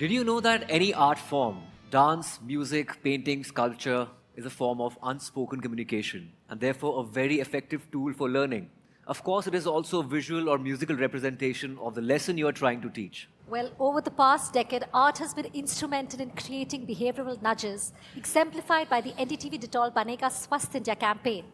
Did you know that any art form, dance, music, painting, sculpture, is a form of unspoken communication and therefore a very effective tool for learning? Of course, it is also a visual or musical representation of the lesson you are trying to teach. Well, over the past decade, art has been instrumental in creating behavioral nudges, exemplified by the NDTV Detol Banega Swasth India campaign.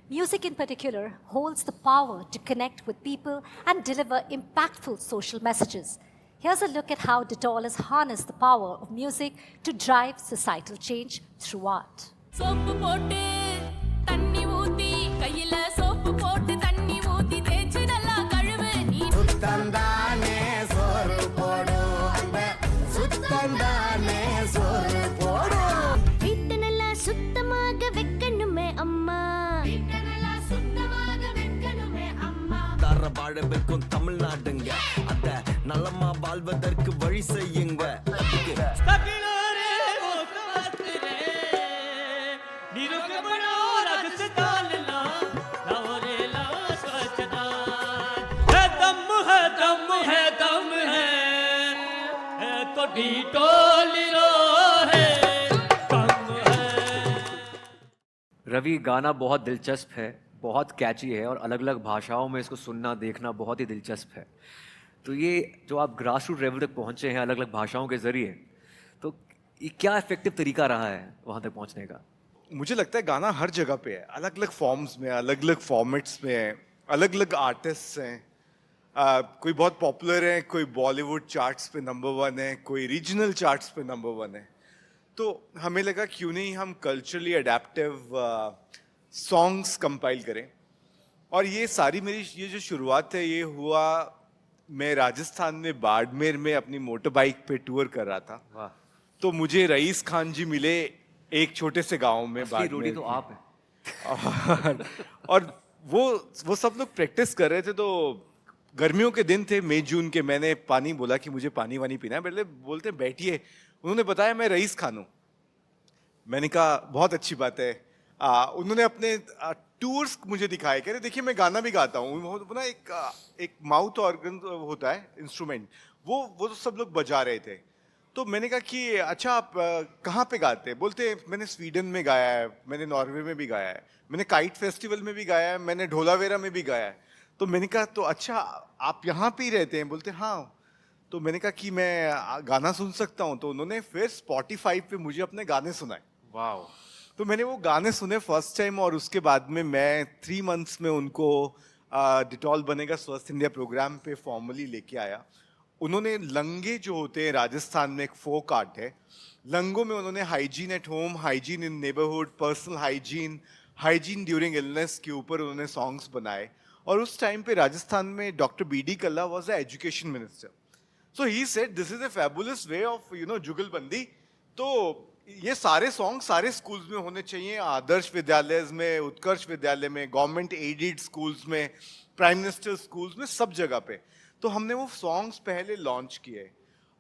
Music, in particular, holds the power to connect with people and deliver impactful social messages. Here's a look at how Detol has harnessed the power of music to drive societal change through art. Soap போட்டு தண்ணி ஊத்தி கையில soap போட்டு தண்ணி ஊத்தி தேய்ச்சு நல்லா கழுவு நீ சுத்தந்தானே சோறு போடும் அந்த சுத்தந்தானே சோறு போடும் வீட்டை நல்லா சுத்தமாக வைக்கணுமே அம்மா வாழவிருக்கும் தமிழ்நாடுங்க அத நலமா வாழ்வதற்கு வழி செய்யுங்க रवि, गाना बहुत दिलचस्प है, बहुत कैची है और अलग अलग भाषाओं में इसको सुनना देखना बहुत ही दिलचस्प है। तो ये जो आप ग्रास रूट लेवल तक पहुँचे हैं अलग अलग भाषाओं के ज़रिए, तो ये क्या इफेक्टिव तरीका रहा है वहाँ तक पहुँचने का? मुझे लगता है गाना हर जगह पे है, अलग अलग फॉर्म्स में, अलग अलग फॉर्मेट्स में है, अलग अलग आर्टिस्ट हैं। कोई बहुत पॉपुलर है, कोई बॉलीवुड चार्ट्स पे नंबर 1 है, कोई रीजनल चार्ट्स पे नंबर 1 है। तो हमें लगा क्यों नहीं हम कल्चरली अडेप्टिव सॉन्ग्स कंपाइल करें। और ये सारी मेरी ये जो शुरुआत है ये हुआ, मैं राजस्थान में बाड़मेर में अपनी मोटर बाइक पे टूर कर रहा था। वाह। तो मुझे रईस खान जी मिले एक छोटे से गांव में असली रोटी बाड़मेर तो की। आप हैं। और वो सब लोग प्रैक्टिस कर रहे थे। तो गर्मियों के दिन थे, मई जून के। मैंने पानी बोला कि मुझे पानी वानी पीना है। पहले बोलते बैठिए। उन्होंने बताया मैं रईस खान हूँ। मैंने कहा बहुत अच्छी बात है। उन्होंने अपने टूर्स मुझे दिखाए, कह रहे देखिए मैं गाना भी गाता हूँ। वो ना एक माउथ ऑर्गन होता है इंस्ट्रूमेंट, वो सब लोग बजा रहे थे। तो मैंने कहा कि अच्छा आप कहाँ पे गाते हैं? बोलते मैंने स्वीडन में गाया है, मैंने नॉर्वे में भी गाया है, मैंने काइट फेस्टिवल में भी गाया है, मैंने ढोलावेरा में भी गाया है। तो मैंने कहा तो अच्छा आप यहाँ पे ही रहते हैं? बोलते हाँ। तो मैंने कहा कि मैं गाना सुन सकता हूँ? तो उन्होंने फिर स्पॉटिफाई पे मुझे अपने गाने सुनाए। वाह। तो मैंने वो गाने सुने फर्स्ट टाइम, और उसके बाद में मैं 3 मंथ्स में उनको डिटॉल बनेगा स्वस्थ इंडिया प्रोग्राम पे फॉर्मली लेके आया। उन्होंने लंगे जो होते हैं, राजस्थान में एक फोक आर्ट है, लंगों में उन्होंने hygiene at home, hygiene in neighbourhood, personal hygiene, hygiene during illness के ऊपर उन्होंने सॉन्ग्स बनाए। और उस टाइम पे राजस्थान में doctor BD Kalla was the education minister. So he said this is a fabulous way of जुगलबंदी। तो ये सारे सॉन्ग सारे स्कूल्स में होने चाहिए, आदर्श विद्यालय में, उत्कर्ष विद्यालय में, गवर्नमेंट एडेड स्कूल्स में, प्राइम मिनिस्टर स्कूल्स में, सब जगह पे। तो हमने वो सॉन्ग्स पहले लॉन्च किए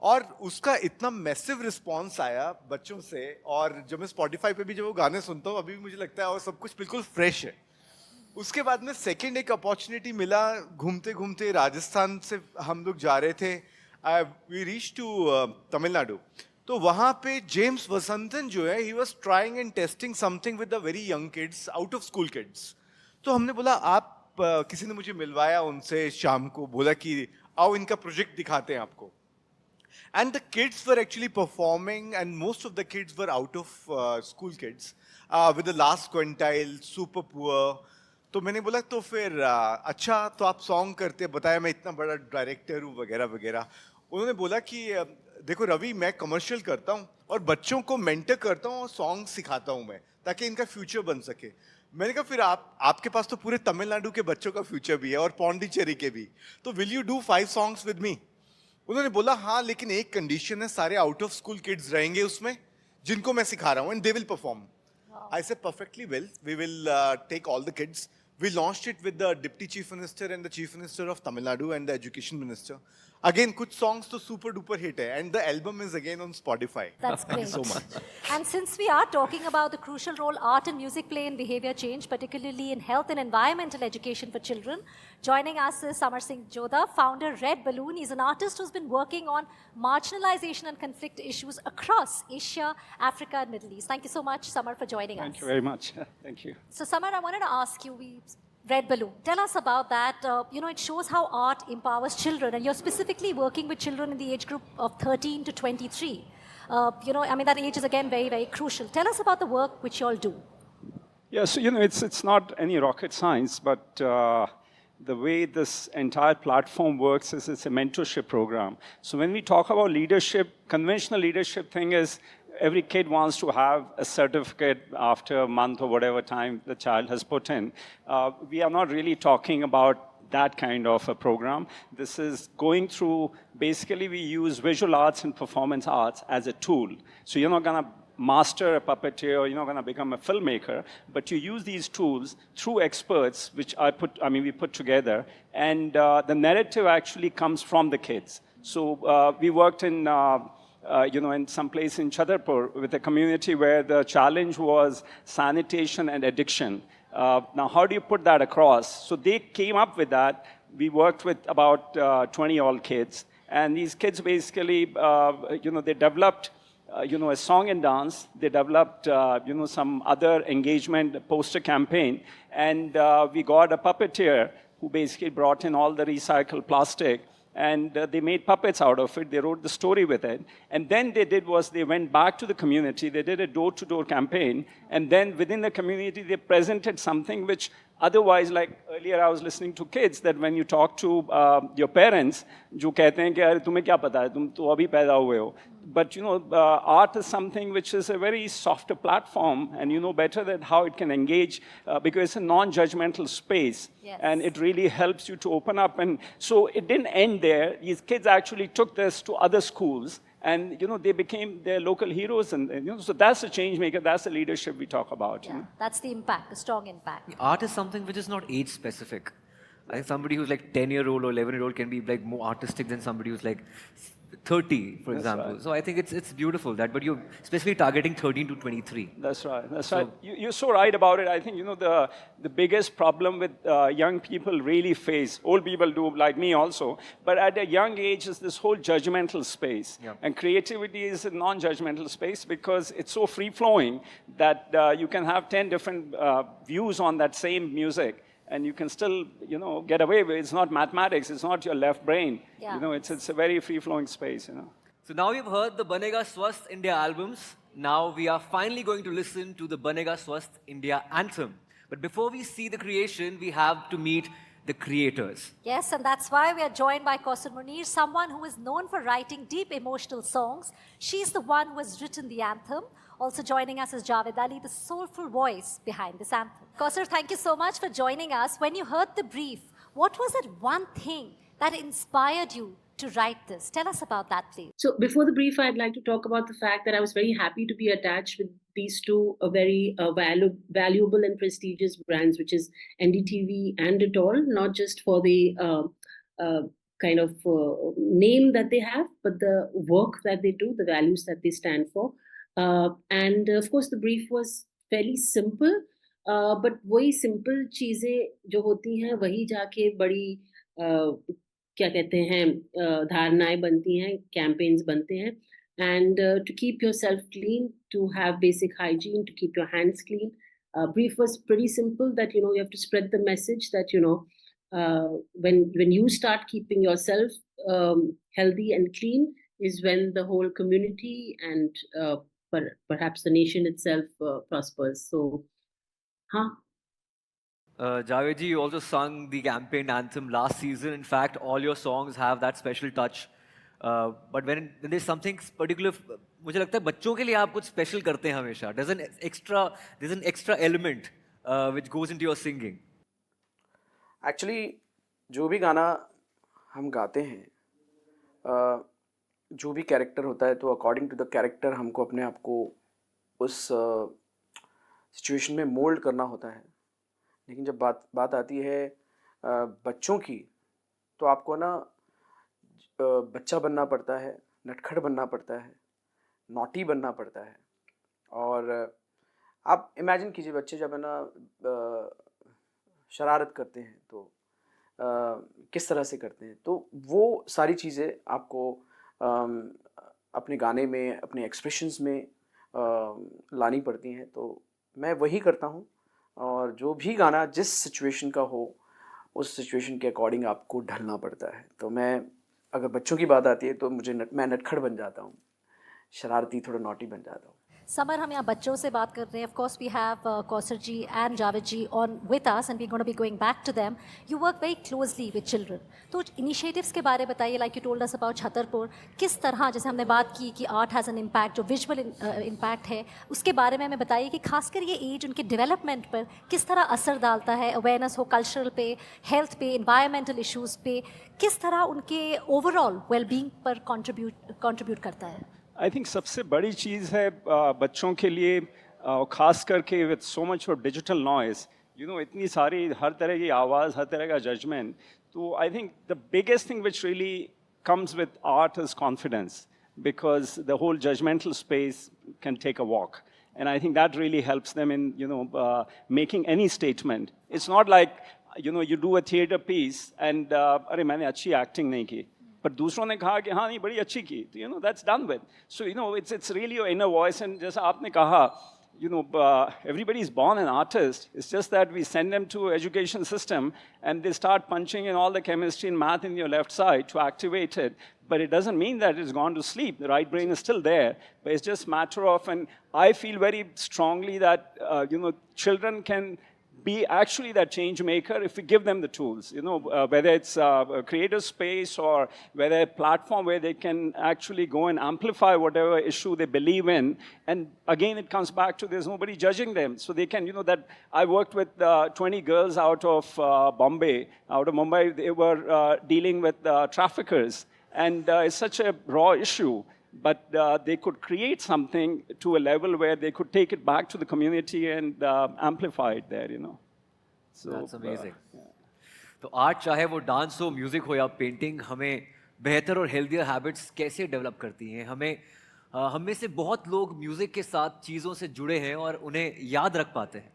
और उसका इतना मैसिव रिस्पॉन्स आया बच्चों से। और जब मैं स्पॉटिफाई पे भी जब वो गाने सुनता हूँ अभी भी मुझे लगता है और सब कुछ बिल्कुल फ्रेश है। उसके बाद में सेकेंड एक अपॉर्चुनिटी मिला, घूमते घूमते राजस्थान से हम लोग जा रहे थे, वी रीच टू तमिलनाडु। तो वहाँ पे जेम्स वसंतन जो है, he was trying and testing something with the very young kids, out of school kids. तो हमने बोला आप किसी ने मुझे मिलवाया उनसे शाम को, बोला कि आओ इनका प्रोजेक्ट दिखाते हैं आपको। And the kids were actually performing, and most of the kids were out of school kids with the last quintile, super poor. तो मैंने बोला तो फिर अच्छा तो आप सॉन्ग करते, बताया मैं इतना बड़ा डायरेक्टर हूँ वगैरह वगैरह। उन्होंने बोला कि देखो रवि, मैं कमर्शियल करता हूँ और बच्चों को मेंटर करता हूँ और सॉन्ग सिखाता हूँ मैं, ताकि इनका फ्यूचर बन सके। मैंने कहा फिर आपके पास तो पूरे तमिलनाडु के बच्चों का फ्यूचर भी है और पौंडीचेरी के भी, तो will you do 5 songs with me? उन्होंने बोला हाँ, लेकिन एक कंडीशन है, सारे आउट ऑफ स्कूल किड्स रहेंगे उसमें जिनको मैं सिखा रहा हूँ, and they will perform. I said perfectly well, we will take all the kids. We launched it with the Deputy Chief Minister and the Chief Minister of Tamil Nadu and the Education Minister. Again, कुछ songs तो super duper hit है, and the album is again on Spotify. That's Thank you great. so much. And since we are talking about the crucial role art and music play in behavior change, particularly in health and environmental education for children, joining us is Samar Singh Jodha, founder Red Balloon. He's an artist who's been working on marginalization and conflict issues across Asia, Africa, and Middle East. Thank you so much, Samar, for joining us. Thank you very much. Thank you. So, Samar, I wanted to ask you, Red Balloon, tell us about that. It shows how art empowers children, and you're specifically working with children in the age group of 13 to 23. That age is again very, very crucial. Tell us about the work which you all do. Yeah, so, it's not any rocket science, but the way this entire platform works is it's a mentorship program. So when we talk about leadership, conventional leadership thing is every kid wants to have a certificate after a month or whatever time the child has put in. We are not really talking about that kind of a program. This is going through, basically we use visual arts and performance arts as a tool. So you're not gonna master a puppeteer, or you're not gonna become a filmmaker, but you use these tools through experts, which we put together, and the narrative actually comes from the kids. So we worked in in some place in Chhatarpur with a community where the challenge was sanitation and addiction. Now, how do you put that across? So they came up with that. We worked with about 20 old kids, and these kids basically, they developed, a song and dance. They developed, some other engagement poster campaign, and we got a puppeteer who basically brought in all the recycled plastic. And they made puppets out of it. They wrote the story with it. And then they went back to the community. They did a door-to-door campaign. And then within the community, they presented something which otherwise, like earlier I was listening to kids, that when you talk to your parents, जो कहते हैं कि यार तुम्हें क्या पता है, तुम तो अभी पैदा हुए हो. But art is something which is a very softer platform, and you know better that how it can engage because it's a non-judgmental space, Yes. and it really helps you to open up. And so it didn't end there. These kids actually took this to other schools, and they became their local heroes, and so that's the change maker. That's the leadership we talk about. Yeah, that's the impact, the strong impact. Art is something which is not age specific. I think somebody who's like 10-year-old or 11-year-old can be like more artistic than somebody who's like 30, for example. right. So I think it's beautiful that, but you're specifically targeting 13 to 23. That's right. That's right. You're so right about it. I think the biggest problem with young people really face, old people do like me also, but at a young age is this whole judgmental space. Yeah. And creativity is a non-judgmental space because it's so free-flowing that you can have 10 different views on that same music. And you can still, get away with it. It's not mathematics. It's not your left brain. Yeah. It's a very free-flowing space. So now we've heard the Banega Swasth India albums. Now we are finally going to listen to the Banega Swasth India anthem. But before we see the creation, we have to meet the creators. Yes, and that's why we are joined by Kausar Munir, someone who is known for writing deep emotional songs. She's the one who has written the anthem. Also joining us is Javed Ali, the soulful voice behind this anthem. Kausar, thank you so much for joining us. When you heard the brief, what was that one thing that inspired you to write this? Tell us about that, please. So before the brief, I'd like to talk about the fact that I was very happy to be attached with these two very valuable and prestigious brands, which is NDTV and Dettol, not just for the kind of name that they have, but the work that they do, the values that they stand for. And of course, the brief was fairly simple, but वही simple चीजें जो होती हैं वही जाके बड़ी क्या कहते हैं धारणाएं बनती हैं, campaigns बनते हैं. And to keep yourself clean, to have basic hygiene, to keep your hands clean. Brief was pretty simple that you have to spread the message that when you start keeping yourself healthy and clean is when the whole community and perhaps the nation itself prospers. So, Javed ji, you also sung the campaign anthem last season. In fact, all your songs have that special touch. But when there's something particular, मुझे लगता है बच्चों के लिए आप कुछ special करते हैं हमेशा. There's an extra element which goes into your singing. Actually, जो भी गाना हम गाते हैं, जो भी कैरेक्टर होता है तो अकॉर्डिंग टू द कैरेक्टर हमको अपने आप को उस सिचुएशन में मोल्ड करना होता है. लेकिन जब बात आती है बच्चों की, तो आपको ना बच्चा बनना पड़ता है, नटखट बनना पड़ता है, नॉटी बनना पड़ता है। और आप इमेजिन कीजिए बच्चे जब है ना शरारत करते हैं तो किस तरह से करते हैं, तो वो सारी चीज़ें आपको अपने गाने में, अपने एक्सप्रेशंस में लानी पड़ती हैं। तो मैं वही करता हूँ, और जो भी गाना जिस सिचुएशन का हो उस सिचुएशन के अकॉर्डिंग आपको ढलना पड़ता है। तो मैं, अगर बच्चों की बात आती है तो मैं नटखट बन जाता हूँ, शरारती, थोड़ा नॉटी बन जाता हूँ। समर, हम यहाँ बच्चों से बात कर रहे हैं. Of course, we have Kausar ji and Javed ji on with us, and we're going to be going back to them. You work very closely with children. तो initiatives के बारे में बताइए, like you told us about Chhatarpur. किस तरह, जैसे हमने बात की कि art has an impact, जो visual impact है, उसके बारे में हमें बताइए कि खासकर ये age उनके development पर किस तरह असर डालता है. Awareness हो cultural पे, health पे, environmental issues पे, किस तरह उनके overall well-being पर contribute करता है. आई थिंक सबसे बड़ी चीज़ है बच्चों के लिए, ख़ास करके with so much of digital noise, इतनी सारी हर तरह की आवाज़, हर तरह का जजमेंट. तो I think the biggest thing which really comes with art is confidence, because the whole judgmental space can take a walk. And I think that really helps them in, making any statement. It's not like, you do a theater piece and, अरे मैंने अच्छी acting नहीं की, पर दूसरों ने कहा कि हाँ नहीं बड़ी अच्छी की, तो that's done with. So it's really your inner voice. And जैसा आपने कहा, everybody is born an artist. It's just that we send them to education system and they start punching in all the chemistry and math in your left side to activate it. But it doesn't mean that it's gone to sleep. The right brain is still there. But it's just matter of, and I feel very strongly that children can be actually that change maker if we give them the tools, whether it's a creative space or whether a platform where they can actually go and amplify whatever issue they believe in. And again, it comes back to there's nobody judging them. So they can, that I worked with 20 girls out of Mumbai. They were dealing with traffickers. And it's such a raw issue. But they could create something to a level where they could take it back to the community and amplify it there, So That's amazing. तो art, चाहे वो dance हो, music हो या painting, हमें बेहतर और healthier habits कैसे डेवलप करती हैं. हम में से बहुत लोग म्यूजिक के साथ चीज़ों से जुड़े हैं और उन्हें याद रख पाते हैं.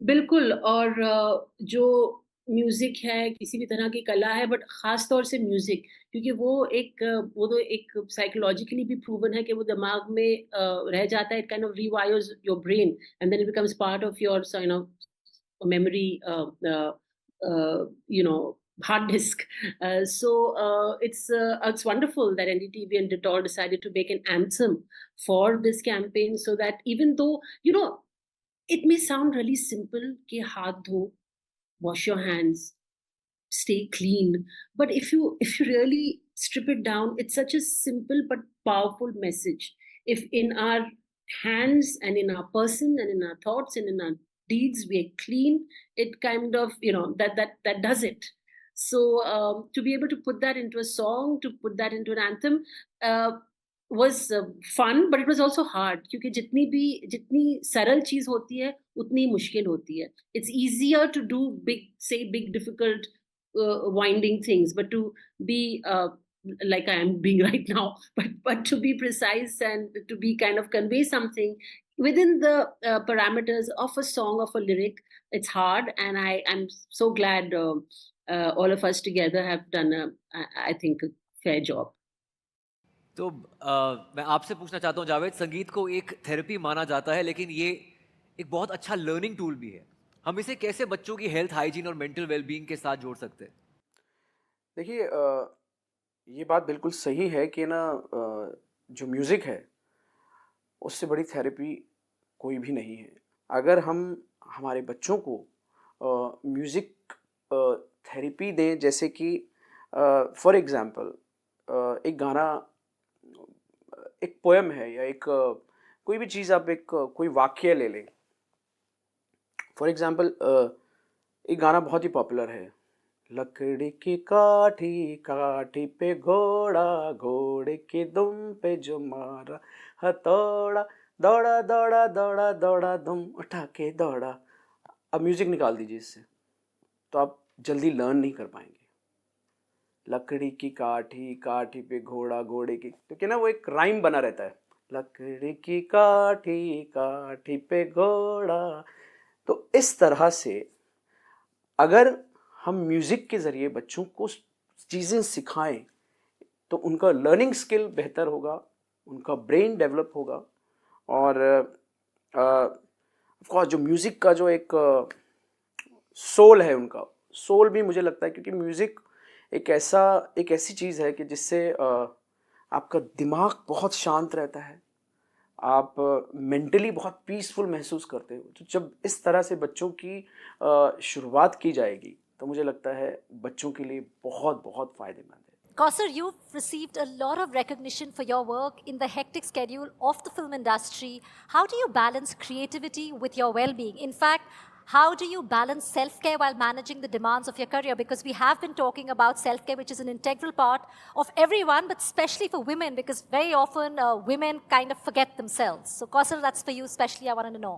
बिल्कुल. और जो म्यूजिक है, किसी भी तरह की कला है, बट खास तौर से म्यूजिक, क्योंकि वो तो एक साइकोलॉजिकली भी प्रूवन है कि वो दिमाग में रह जाता है. It kind of rewires your brain and then it becomes part of your memory, hard disk. It's wonderful that NDTV and Dettol decided to make an anthem for this campaign, so that even though it may sound really simple कि हाथ धो, wash your hands, stay clean, but if you really strip it down, it's such a simple but powerful message. If in our hands and in our person and in our thoughts and in our deeds we are clean, it kind of that does it. So to be able to put that into a song, to put that into an anthem, was fun, but it was also hard, क्योंकि जितनी सरल चीज होती है उतनी मुश्किल होती है. It's easier to do big difficult winding things, but to be like I am being right now, but to be precise and to be kind of convey something within the parameters of a song, of a lyric, it's hard. And I'm so glad all of us together have done I think a fair job. तो मैं आपसे पूछना चाहता हूँ जावेद, संगीत को एक therapy माना जाता है, लेकिन ये एक बहुत अच्छा लर्निंग टूल भी है. हम इसे कैसे बच्चों की हेल्थ, हाइजीन और मेंटल वेलबींग के साथ जोड़ सकते हैं? देखिए, ये बात बिल्कुल सही है कि जो म्यूज़िक है उससे बड़ी थेरेपी कोई भी नहीं है. अगर हम हमारे बच्चों को म्यूज़िक थेरेपी दें, जैसे कि फॉर एग्ज़ाम्पल एक गाना, एक पोएम है, या एक कोई भी चीज़, आप कोई वाक्य ले लें. फॉर एग्ज़ाम्पल एक गाना बहुत ही पॉपुलर है, लकड़ी की काठी काठी पे घोड़ा, घोड़े की दुम पे जो मारा हथौड़ा, दौड़ा दौड़ा दौड़ा दौड़ा दुम उठा के दौड़ा. अब म्यूज़िक निकाल दीजिए इससे, तो आप जल्दी लर्न नहीं कर पाएंगे. लकड़ी की काठी, काठी पे घोड़ा, घोड़े की, तो क्या ना वो एक राइम बना रहता है, लकड़ी की काठी, काठी पे घोड़ा। तो इस तरह से अगर हम म्यूज़िक के ज़रिए बच्चों को चीज़ें सिखाएं तो उनका लर्निंग स्किल बेहतर होगा, उनका ब्रेन डेवलप होगा। और ऑफ कोर्स जो म्यूज़िक का जो एक सोल है, उनका सोल भी मुझे लगता है, क्योंकि म्यूज़िक एक ऐसी चीज़ है कि जिससे आपका दिमाग बहुत शांत रहता है, आप मेंटली बहुत पीसफुल महसूस करते हो। तो जब इस तरह से बच्चों की शुरुआत की जाएगी तो मुझे लगता है बच्चों के लिए बहुत बहुत फ़ायदेमंद है। Kausar, you've received a lot of recognition for your work in the hectic schedule of the film industry. How do you balance creativity with your well-being? In fact, how do you balance self-care while managing the demands of your career? Because we have been talking about self-care, which is an integral part of everyone, but especially for women, because very often women kind of forget themselves. So Kausar, that's for you especially, I wanted to know.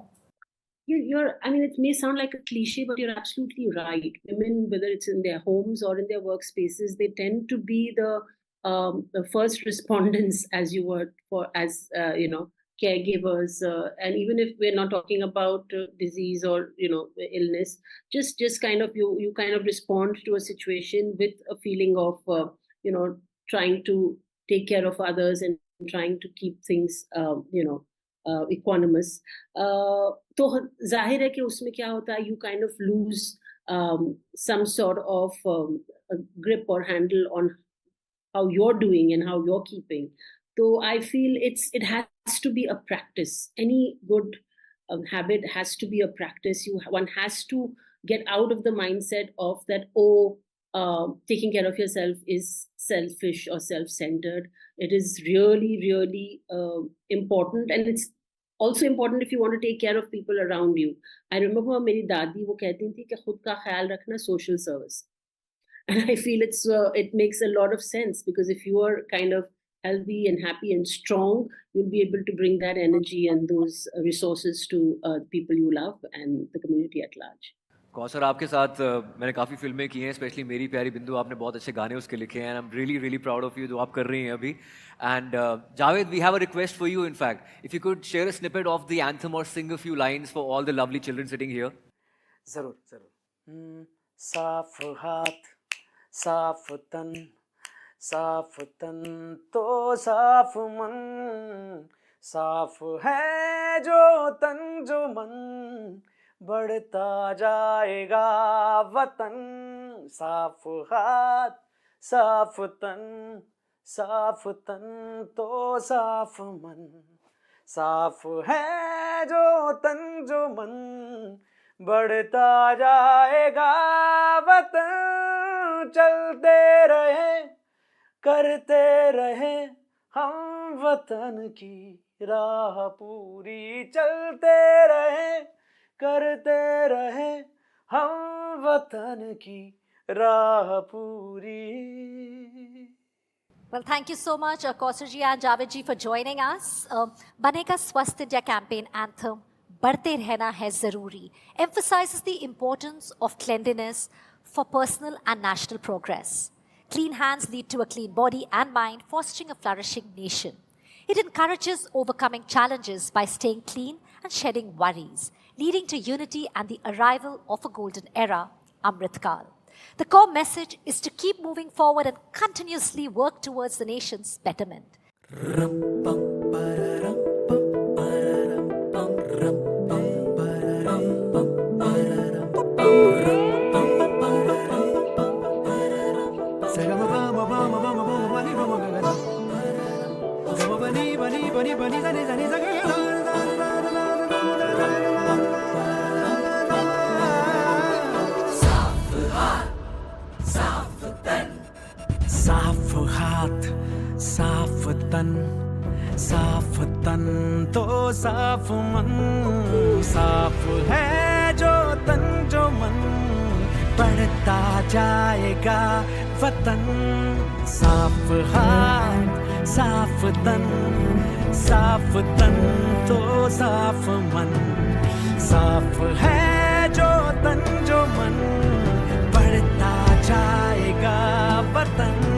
I mean, it may sound like a cliche, but you're absolutely right. Women, whether it's in their homes or in their workspaces, they tend to be the first respondents, as you were, caregivers. And even if we're not talking about disease or illness, just kind of you kind of respond to a situation with a feeling of trying to take care of others and trying to keep things equanimous. तो जाहिर है कि उसमें क्या होता है, you kind of lose some sort of a grip or handle on how you're doing and how you're keeping. So I feel it has to be a practice. Any good habit has to be a practice. One has to get out of the mindset of that, taking care of yourself is selfish or self-centered. It is really, really important, and it's also important if you want to take care of people around you. I remember मेरी दादी वो कहती थी कि खुद का ख्याल रखना social service, and I feel it makes a lot of sense, because if you are kind of healthy and happy and strong, you'll be able to bring that energy and those resources to people you love and the community at large. Kausar, आपके साथ मैंने काफ़ी फिल्में की हैं, specially मेरी प्यारी बिंदु, आपने बहुत अच्छे गाने उसके लिखे हैं, and I am really really proud of you जो आप कर रही हैं अभी. And Javed, we have a request for you. In fact, if you could share a snippet of the anthem or sing a few lines for all the lovely children sitting here. ज़रूर ज़रूर. साफ हाथ, साफ तन, साफ तन तो साफ मन, साफ है जो तन जो मन, बढ़ता जाएगा वतन. साफ हाथ, साफ तन, साफ तन तो साफ मन, साफ है जो तन जो मन, बढ़ता जाएगा वतन. चलते रहे, करते रहे हम वतन की राह पूरी. चलते रहे, करते रहे हम वतन की राह पूरी. Well, thank you so much, Kausar ji and Javed ji, for joining us. Banega Swasth India campaign anthem, Badhte Rehna Hai Zaruri, emphasizes the importance of cleanliness for personal and national progress. Clean hands lead to a clean body and mind, fostering a flourishing nation. It encourages overcoming challenges by staying clean and shedding worries, leading to unity and the arrival of a golden era, Amrit Kal. The core message is to keep moving forward and continuously work towards the nation's betterment. साफ हाथ, साफ तन, साफ तन तो साफ मन, साफ है जो तन जो मन, बढ़ता जाएगा वतन. साफ हाथ, साफ तन, साफ तन तो साफ मन, साफ है जो तन जो मन, बढ़ता जाएगा वतन.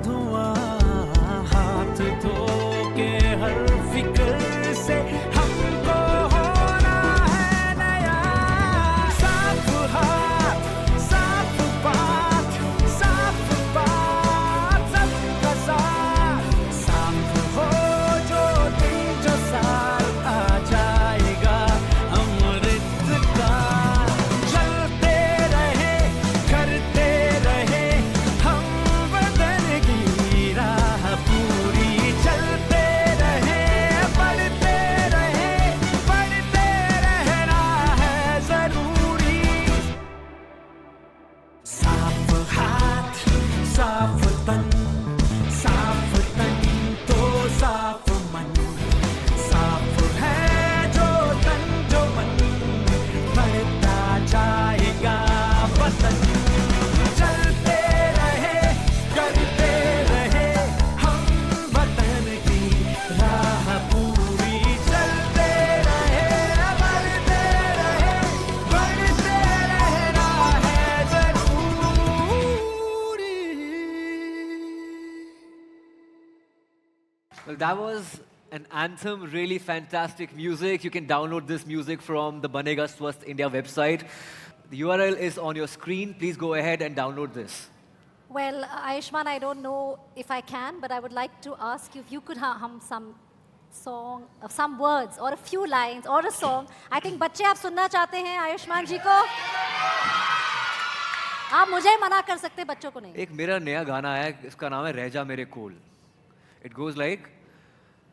धुआं हाथ धो के हर फिक्र से हमको होना है नया साफ हाथ साफ बात सबका साथ साफ हो जो दिन जो साल आ जाएगा अमृत का चलते रहे करते रहे हम बदल की राह पूरी चलते रहे बढ़ते रहना है जरूरी साफ हाथ साफ तन तो साफ मन साफ है जो तन जो मन बढ़ता जाएगा वतन चलते रहे करते रहे हम वतन की राह पूरी चलते रहे बढ़ते रहना है जरूरी Well, that was an anthem, really fantastic music. You can download this music from the Banega Swasth India website. The URL is on your screen. Please go ahead and download this. Well, Ayushman, I don't know if I can, but I would like to ask you if you could hum some song, some words, or a few lines, or a song. I think बच्चे आप सुनना चाहते हैं आयुष्मान जी को. आप मुझे मना कर सकते, बच्चों को नहीं. एक मेरा नया गाना है, इसका नाम है रह जा मेरे कोल. It goes like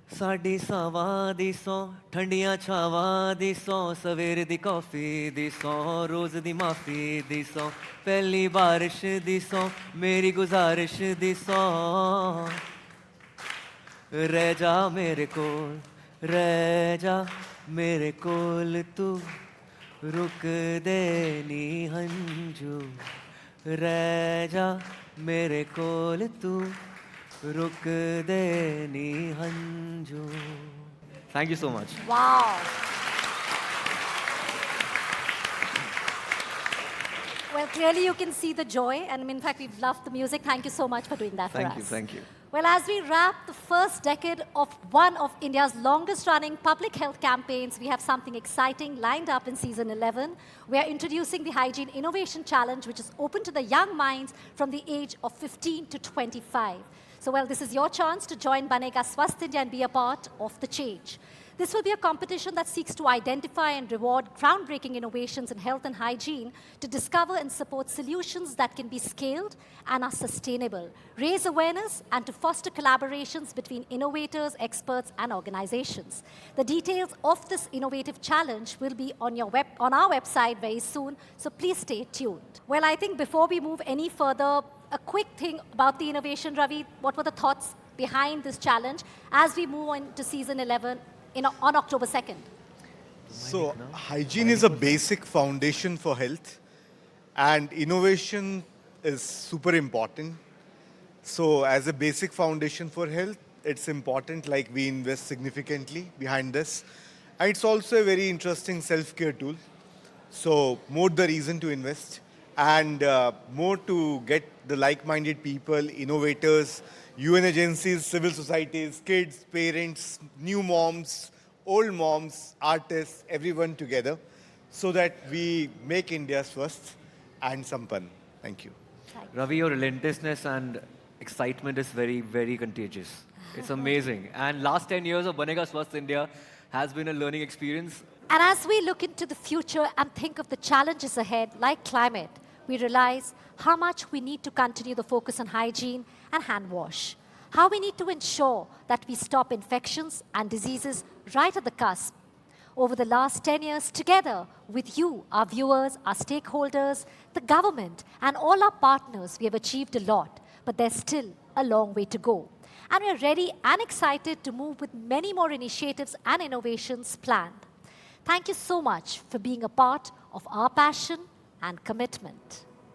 ਸਾਡੀ ਸਾਵਾਂ ਦੀ ਸੌ ਠੰਡੀਆਂ ਛਾਵਾਂ ਦੀ ਸੌ ਸਵੇਰ ਦੀ ਕੌਫੀ ਦੀ ਸੌ ਰੋਜ਼ ਦੀ ਮਾਫੀ ਦੀ ਸੌ ਪਹਿਲੀ ਬਾਰਿਸ਼ ਦੀ ਸੌ ਮੇਰੀ ਗੁਜ਼ਾਰਿਸ਼ ਦੀ ਸੌ ਰਹਿ ਜਾ ਮੇਰੇ ਕੋਲ ਰਹਿ ਜਾ ਮੇਰੇ ਕੋਲ ਤੂੰ ਰੁਕ ਦੇ ਨੀ ਹੰਝੂ ਰਹਿ ਜਾ ਮੇਰੇ ਕੋਲ ਤੂੰ रुक दे नी हंजू. Thank you so much. Wow. Well, clearly you can see the joy, and in fact, we've loved the music. Thank you so much for doing that for us. Thank you. Well, as we wrap the first decade of one of India's longest-running public health campaigns, we have something exciting lined up in season 11. We are introducing the Hygiene Innovation Challenge, which is open to the young minds from the age of 15 to 25. So, well, this is your chance to join Banega Swasth India and be a part of the change. This will be a competition that seeks to identify and reward groundbreaking innovations in health and hygiene to discover and support solutions that can be scaled and are sustainable, raise awareness, and to foster collaborations between innovators, experts, and organizations. The details of this innovative challenge will be on our website very soon, so please stay tuned. Well, I think before we move any further, a quick thing about the innovation, Ravi. What were the thoughts behind this challenge as we move on to season 11 on October 2nd? So, hygiene is a basic foundation for health, and innovation is super important. So, as a basic foundation for health, it's important, like we invest significantly behind this. And it's also a very interesting self-care tool. So, more the reason to invest, and more to get the like-minded people, innovators, UN agencies, civil societies, kids, parents, new moms, old moms, artists, everyone together, so that we make India swasth and sampann. Thank you. Ravi, your relentlessness and excitement is very, very contagious. It's amazing. And last 10 years of Banega Swasth India has been a learning experience. And as we look into the future and think of the challenges ahead, like climate, we realize how much we need to continue the focus on hygiene and hand wash. How we need to ensure that we stop infections and diseases right at the cusp. Over the last 10 years, together with you, our viewers, our stakeholders, the government, and all our partners, we have achieved a lot, but there's still a long way to go. And we're ready and excited to move with many more initiatives and innovations planned. Thank you so much for being a part of our passion and commitment.